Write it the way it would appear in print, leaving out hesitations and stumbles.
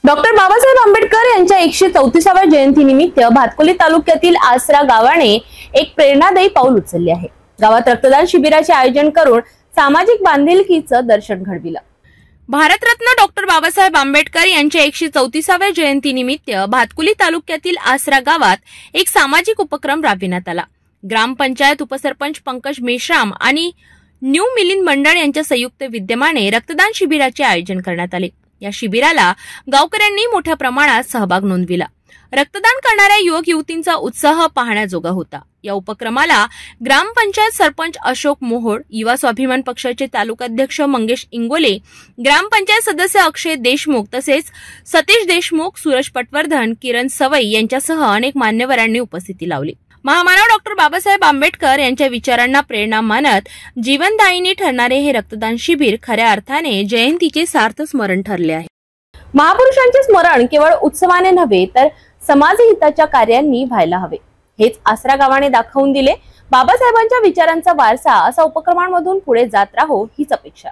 Doctor Babasaheb Ambedkar यांच्या 134व्या जयंतीनिमित्त भातकुली तालुक्यातील आसरा गावाने एक प्रेरणादायी पाऊल उचलले आहे। गावात रक्तदान शिबिराचे आयोजन करून सामाजिक बांधिलकीचं दर्शन घडविलं। भारतरत्न डॉक्टर बाबासाहेब आंबेडकर यांच्या 134व्या जयंतीनिमित्त भातकुली तालुक्यातील आसरा गावात एक सामाजिक उपक्रम राबविण्यात आला। ग्रामपंचायत उपसरपंच पंकज मेश्राम आणि न्यू मिलिंद मंडळ यांच्या संयुक्त विद्यमाने रक्तदान शिबिराचे आयोजन करण्यात आले। या शिबिराला गावकऱ्यांनी मोठ्या प्रमाणात सहभाग नोंदविला। रक्तदान करणाऱ्या युवक युवतींचा उत्साह पाहण्याजोगा होता। या उपक्रमाला ग्रामपंचायत सरपंच अशोक मोहोड, युवा स्वाभिमान पक्षाचे तालुकाध्यक्ष मंगेश इंगोले, ग्रामपंचायत सदस्य अक्षय देशमुख तसेच सतीश देशमुख, सूरज पटवर्धन, किरण सवई यांच्यासह अनेक मान्यवरांनी उपस्थिती लावली। महामानव डॉक्टर बाबासाहेब आंबेडकर यांच्या विचारांना प्रेरणा मानत जीवनदायिनी ठरणारे हे रक्तदान शिबिर खऱ्या अर्थाने जयंतीचे सार्थ स्मरण ठरले आहे। महापुरुषांचे स्मरण केवळ उत्सवाने नव्हे तर समाजहिताच्या कार्यांनी व्हायला हवे, हेच आसरा गावाने दाखवून दिले। बाबासाहेबांच्या विचारांचा वारसा असा उपक्रमांमधून पुढे जात राहो हीच अपेक्षा।